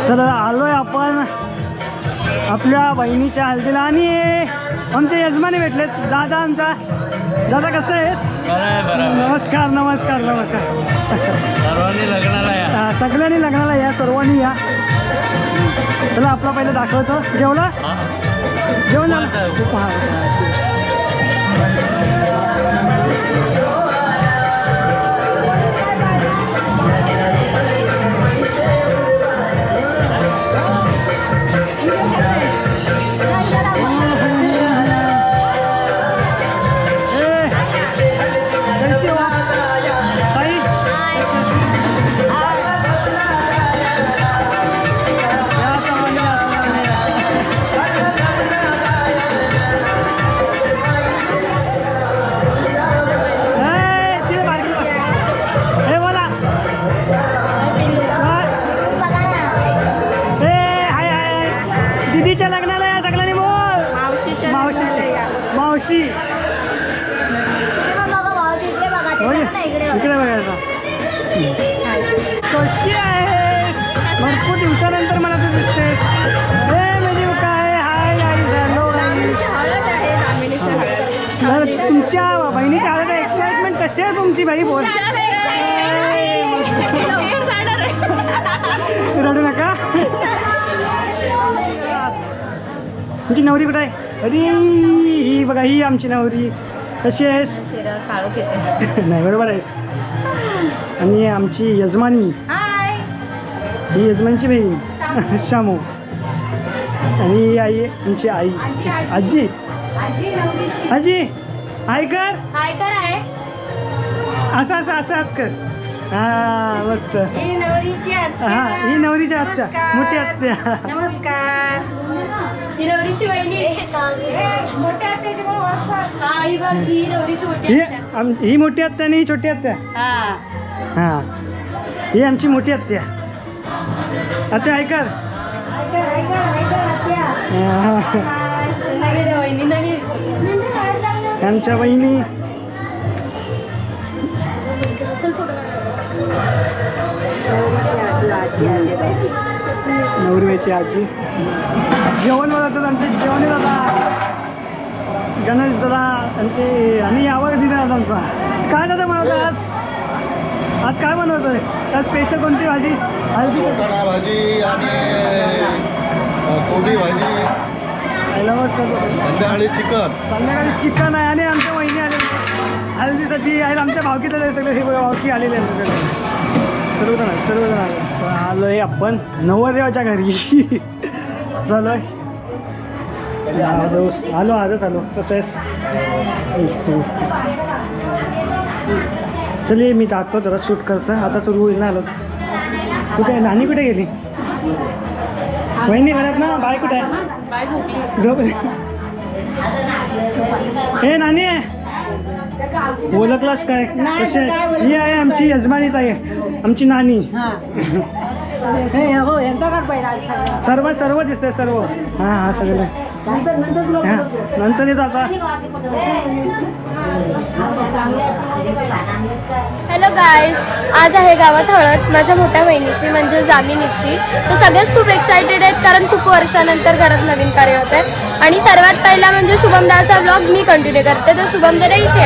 तर आलोय आपण आपल्या बहिणीच्या हल्दीला आणि आमचे यजमानी भेटलेत. दादा आमचा. दादा कसं आहेस? नमस्कार नमस्कार नमस्कार. सर्वांनी लग्नाला या. सगळ्यांनी लग्नाला या, सर्वांनी या. चला आपला पहिलं दाखवतो. जेवला? जेवण झालं? दीदीच्या लग्नाला या सगळ्यांनी बोल. मावशी मावशी इकडे बघायचा. कशी आहे? भरपूर दिवसानंतर मला तू दिसतेस. म्हणजे काय? हाय आई. हॅलो. तुमच्या बहिणीच्या हळद एक्साइटमेंट कशी आहे तुमची बाई? बोल. रडू नका. तुमची नवरी कुठे आहे? अरे ही बघा, ही आमची नवरी. कशी आहेस? नाही बरोबर आहेस. आणि आमची यजमानी, ही यजमानची बहीण शामू. आणि ही आई आमची आई. आजी आजी हाय कर. असं असं असं हात कर. हा मस्त. हा ही नवरीची आत्या, मोठी आत्या. नमस्कार. ही नवरीची वहिनी. मोठ्या आत्याची ही मोठी आत्या आणि ही छोटी आत्या. हा ही आमची मोठी आत्या. आत्या ऐकर. आमच्या बहिणी. नवरीची आजी. जेवण बनवतात आमचे. जेवण दादा, गणेश दादा आणि आणि यावर दिला आमचा. काय दादा बनवतात आज? काय बनवतोय? आज स्पेशल कोणती भाजी? हळदी भाजी आणि कोबी भाजी. संध्याकाळी चिकन आहे. आणि आमच्या वहिनी आले हळदीसाठी आहेत. आमच्या भावकीतले सगळे हे भावकी आलेले आहेत. सर्वजण आले. आलोय आपण नवरदेवाच्या घरी. झालोय आलो आजच आलो. कसं आहेस? चलिए मी जातो, जरा शूट करतो. आता सुरू होईल ना. आलो कुठे? नानी कुठे गेली? वहिनी घरात ना? बाय कुठे आहे? झोप. हे नानी आहे. ओळखलास काय? कसे? ही आहे आमची यजमानी ताई, आमची नानी. सर्व दिसतंय सर्व. हां हां सगळं नंतर येतो आता. हॅलो गाईज, आज आहे गावात हळद माझ्या मोठ्या बहिणीची म्हणजे जामिनीची. तर सगळेच खूप एक्सायटेड आहेत कारण खूप वर्षानंतर घरात नवीन कार्य होत आहे. आणि सर्वात पहिला म्हणजे शुभमदाचा ब्लॉग मी कंटिन्यू करते. तर शुभम दादा इथे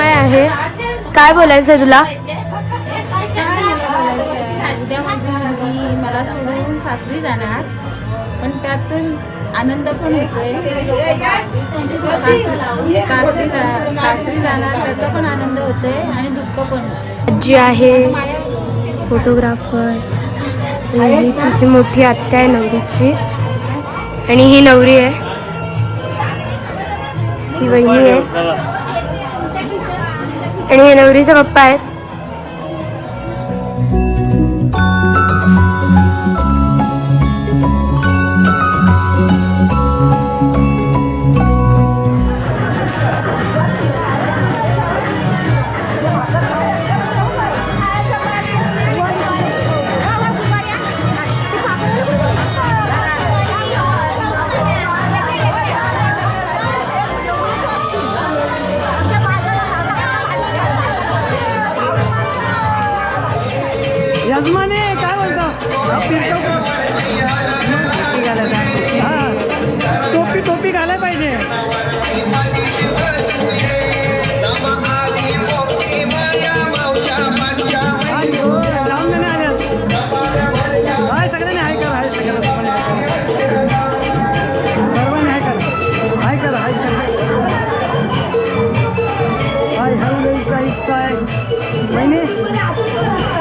आहे. काय बोलायचं आहे तुला? उद्या माझी मुलगी मला सोडून सासरी जाणार, पण त्यातून आनंद पण होतोय. सासरी जाणार त्याचा पण आनंद होतोय आणि दुःख पण होतंय. आजी आहे, फोटोग्राफर. ही तिची मोठी आत्या आहे नवरीची. आणि ही नवरी आहे, ही वहिनी आहे. आणि हे नवरीचे पप्पा आहेत. यजमानी काय बोलतो? हा, फिरतो का? टोपी घालायला आहे. हा, टोपी घालायला पाहिजे. लावून देणे आले हाय सगळ्यांनी हाय करा हाय सगळ्यांना सर्वांनी हाय करा हाय करा हाय करा हाय हाय साय वहिनी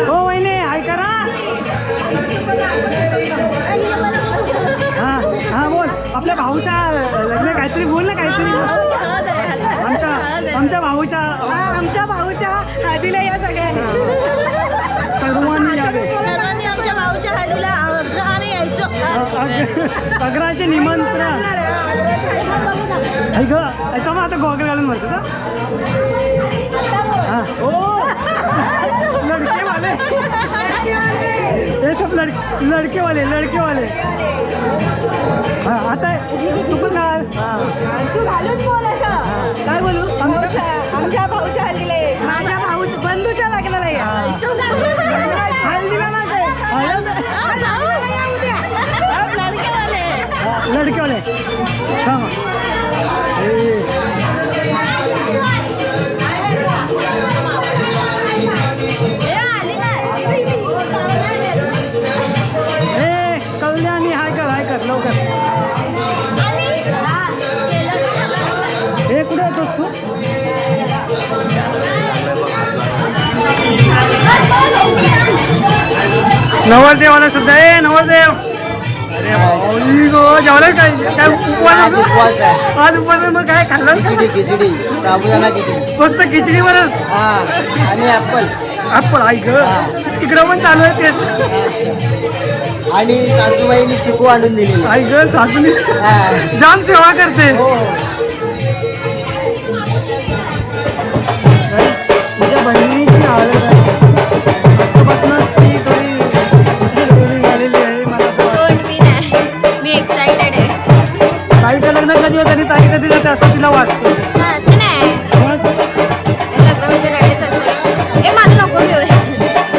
हो वहिनी हाय करा हां हां बोल आपल्या भाऊच्या लग्न काहीतरी बोल ना काहीतरी आमच्या भाऊच्या हळदीला या सगळ्यांनी सर्वांनी यावे. सर्वांनी आमच्या भाऊच्या हळदीला आग्रहाने यायचं. अग्राचे निमंत्रण ऐक ऐका मग आता गॉगल घालून म्हणतो का हां हो लडके वाले ते सब लडके वाले हां आता तू पण घाल हां तू घालून बोल असं काय बोलू आमच्या भाऊच्या हल्दीला ये माझ्या भाऊच्या बंधूच्या लग्नाला ये हळदीला नाही काय? लग्नाला या उद्या लडकेवाले थांबा ए कल्याणी हाय कर लवकर हे कुठे येतोस तू नवरदेवाला सुद्धा ए नवरदेव अरे भाऊ गो जेवलं काय उपवास आहे आज उपवास मग काय खाल्लं खिचडी साबुदाणा खिचडी फक्त खिचडीवरच हा आणि ऍपल आपण आई ग तिकडं पण चालू आहे तेच अच्छा आणि सासूबाईंनी चिकू आणून दिलेली आई ग सासूनी हा. जाम सेवा करते हो तुझ्या बहिणीची हालत आहे आतापासूनच ती थोडी झालेली आहे मला असं वाटतं. मी नाही मी एक्साइटेड आहे ताईचं लग्न कधी होतं आणि ताई कधी जाते असं तिला वाटतं